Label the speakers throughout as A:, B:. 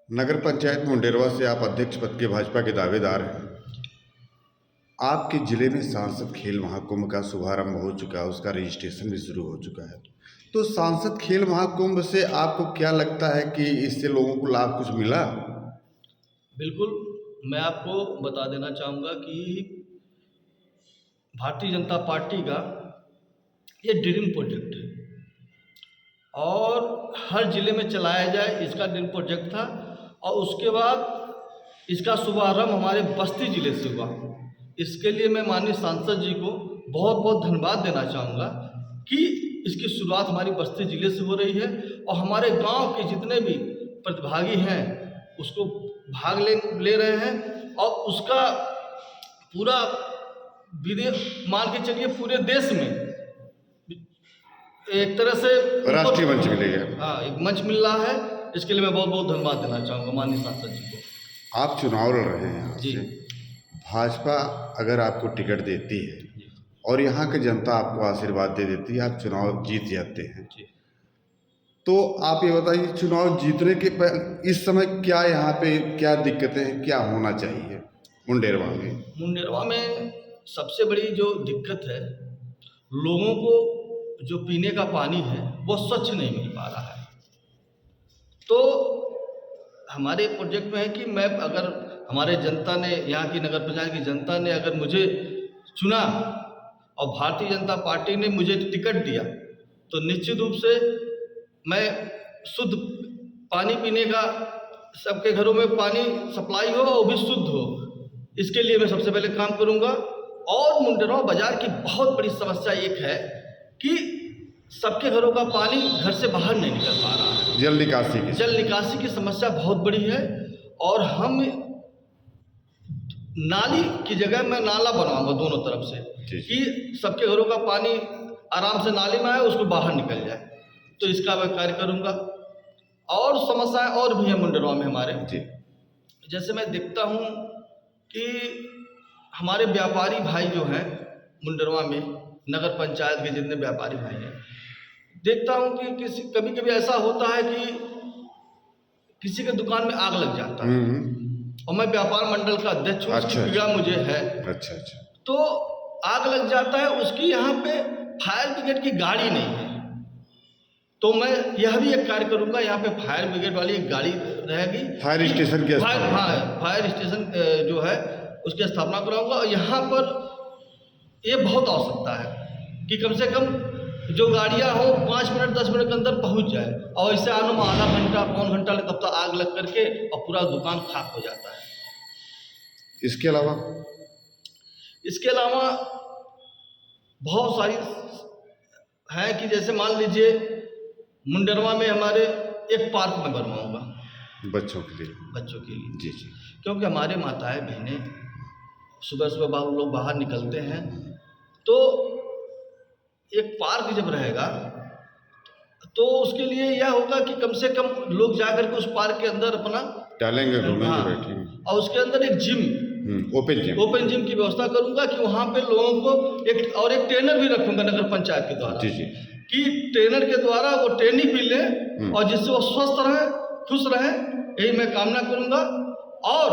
A: नगर पंचायत मुंडेरवा से आप अध्यक्ष पद के भाजपा के दावेदार हैं। आपके जिले में सांसद खेल महाकुंभ का शुभारंभ हो चुका है, उसका रजिस्ट्रेशन भी शुरू हो चुका है। तो सांसद खेल महाकुंभ से आपको क्या लगता है कि इससे लोगों को लाभ कुछ मिला?
B: बिल्कुल, मैं आपको बता देना चाहूँगा कि भारतीय जनता पार्टी का ये ड्रीम प्रोजेक्ट है और हर ज़िले में चलाया जाए, इसका ड्रीम प्रोजेक्ट था। और उसके बाद इसका शुभारंभ हमारे बस्ती ज़िले से हुआ। इसके लिए मैं माननीय सांसद जी को बहुत बहुत धन्यवाद देना चाहूँगा कि इसकी शुरुआत हमारी बस्ती ज़िले से हो रही है और हमारे गांव के जितने भी प्रतिभागी हैं उसको भाग ले रहे हैं और उसका पूरा मान के चलिए पूरे देश में एक तरह से
A: राष्ट्रीय मंच मिलेगा।
B: हाँ, एक मंच मिल रहा है। इसके लिए मैं बहुत बहुत धन्यवाद देना चाहूँगा माननीय सांसद जी को।
A: आप चुनाव लड़ रहे हैं यहाँ
B: जी।
A: से, भाजपा अगर आपको टिकट देती है और यहाँ की जनता आपको आशीर्वाद दे देती है, आप चुनाव जीत जाते हैं, तो आप ये बताइए चुनाव जीतने के इस समय क्या यहाँ पे क्या दिक्कतें हैं, क्या होना चाहिए मुंडेरवा में?
B: मुंडेरवा में सबसे बड़ी जो दिक्कत है, लोगों को जो पीने का पानी है वो स्वच्छ नहीं मिल पा रहा है। तो हमारे प्रोजेक्ट में है कि मैं अगर हमारे जनता ने, यहाँ की नगर पंचायत की जनता ने अगर मुझे चुना और भारतीय जनता पार्टी ने मुझे टिकट दिया तो निश्चित रूप से मैं शुद्ध पानी पीने का, सबके घरों में पानी सप्लाई हो और भी शुद्ध हो, इसके लिए मैं सबसे पहले काम करूँगा। और मुंडेरवा बाज़ार की बहुत बड़ी समस्या एक है कि सबके घरों का पानी घर से बाहर नहीं निकल पा रहा है। जल निकासी की समस्या बहुत बड़ी है और हम नाली की जगह मैं नाला बनाऊंगा दोनों तरफ से कि सबके घरों का पानी आराम से नाली में आए, उसको बाहर निकल जाए। तो इसका मैं कार्य करूंगा। और समस्याएं और भी हैं मुंडेरवा में हमारे। जैसे मैं देखता हूं कि हमारे व्यापारी भाई जो हैं मुंडेरवा में, नगर पंचायत के जितने व्यापारी भाई हैं, देखता हूं कि कभी कभी ऐसा होता है कि किसी के दुकान में आग लग जाता है और मैं व्यापार मंडल का अध्यक्ष हूँ, उसकी पीड़ा मुझे है। तो आग लग जाता है, उसकी यहाँ पे फायर ब्रिगेड की गाड़ी नहीं है, तो मैं यह भी एक कार्य करूँगा, यहाँ पे फायर ब्रिगेड वाली एक गाड़ी रहेगी। फायर स्टेशन जो है उसकी स्थापना कराऊंगा। और यहाँ पर ये बहुत आवश्यकता है कि कम से कम जो गाड़ियाँ हो 5 मिनट 10 मिनट के अंदर पहुँच जाए, और इससे आने में आधा घंटा पौन घंटा तब तक आग लग करके और पूरा दुकान खाक हो जाता है।
A: इसके अलावा
B: बहुत सारी है कि जैसे मान लीजिए मुंडेरवा में हमारे एक पार्क में बनवाऊंगा
A: बच्चों के लिए। जी।
B: क्योंकि हमारे माताएं बहनें सुबह सुबह लोग बाहर निकलते हैं, तो एक पार्क जब रहेगा तो उसके लिए यह होगा कि कम से कम लोग जाकर के उस पार्क के अंदर अपना
A: टहलेंगे, घूमेंगे, बैठेंगे।
B: और उसके अंदर एक जिम, ओपन जिम की व्यवस्था करूंगा कि वहाँ पे लोगों को एक ट्रेनर भी रखूंगा नगर पंचायत के द्वारा। कि ट्रेनर के द्वारा वो ट्रेनिंग भी ले और जिससे वो स्वस्थ रहे, खुश रहे, यही मैं कामना करूंगा। और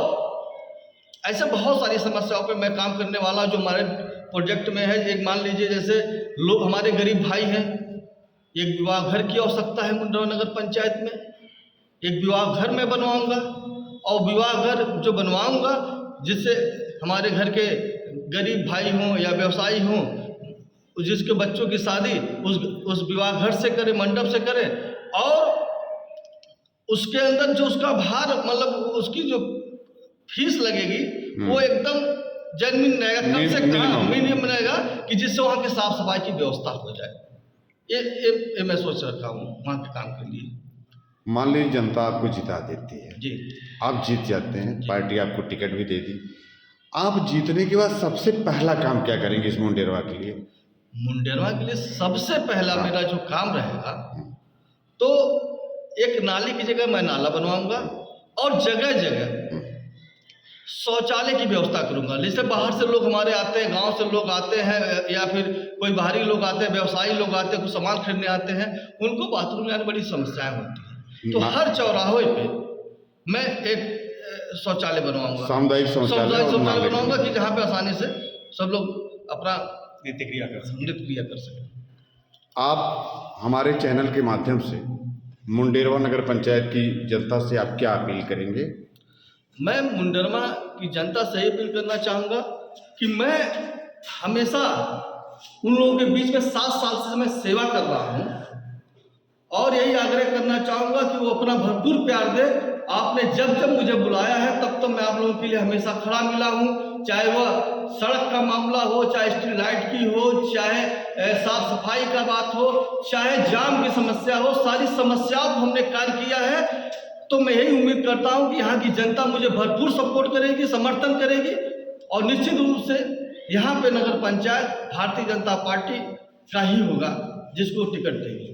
B: ऐसे बहुत सारी समस्याओं पे मैं काम करने वाला जो हमारे प्रोजेक्ट में है। एक मान लीजिए जैसे लोग हमारे गरीब भाई हैं, एक विवाह घर की आवश्यकता है मुंडेरवा नगर पंचायत में, एक विवाह घर में बनवाऊंगा। और विवाह घर जो बनवाऊंगा जिससे हमारे घर के गरीब भाई हों या व्यवसायी हों, जिसके बच्चों की शादी उस विवाह घर से करें, मंडप से करें, और उसके अंदर जो उसका भार मतलब उसकी जो फीस लगेगी वो एकदम जेन्युइन रहेगा, कम से कम मिनिमम रहेगा कि जिससे वहाँ की साफ सफाई की व्यवस्था हो जाए। ये मैं सोच रखा हूँ वहाँ के काम के लिए।
A: मान लीजिए जनता आपको जिता देती है
B: जी,
A: आप जीत जाते हैं, पार्टी आपको टिकट भी दे दी, आप जीतने के बाद सबसे पहला काम क्या करेंगे इस मुंडेरवा के लिए?
B: मुंडेरवा के लिए सबसे पहला मेरा जो काम रहेगा, तो एक नाली की जगह मैं नाला बनवाऊंगा और जगह जगह शौचालय की व्यवस्था करूंगा। जैसे बाहर से लोग हमारे आते हैं, गांव से लोग आते हैं या फिर कोई बाहरी लोग आते हैं, व्यवसायी लोग आते हैं, कुछ सामान खरीदने आते हैं, उनको बाथरूम में आने बड़ी समस्याएं होती हैं। तो हर चौराहे पे मैं एक शौचालय बनवाऊंगा,
A: सामुदायिक शौचालय
B: बनवाऊंगा कि जहाँ पे आसानी से सब लोग अपना नित्य क्रिया कर सकें।
A: आप हमारे चैनल के माध्यम से मुंडेरवा नगर पंचायत की जनता से आप क्या अपील करेंगे?
B: मैं मुंडेरवा की जनता से अपील करना चाहूँगा कि मैं हमेशा उन लोगों के बीच में 7 साल से मैं सेवा कर रहा हूँ और यही आग्रह करना चाहूँगा कि वो अपना भरपूर प्यार दे। आपने जब जब मुझे बुलाया है तब तब मैं आप लोगों के लिए हमेशा खड़ा मिला हूँ, चाहे वह सड़क का मामला हो, चाहे स्ट्रीट लाइट की हो, चाहे साफ सफाई का बात हो, चाहे जाम की समस्या हो, सारी समस्याओं पर हमने कार्य किया है। तो मैं यही उम्मीद करता हूँ कि यहाँ की जनता मुझे भरपूर सपोर्ट करेगी, समर्थन करेगी और निश्चित रूप से यहाँ पे नगर पंचायत भारतीय जनता पार्टी का ही होगा जिसको टिकट देगी।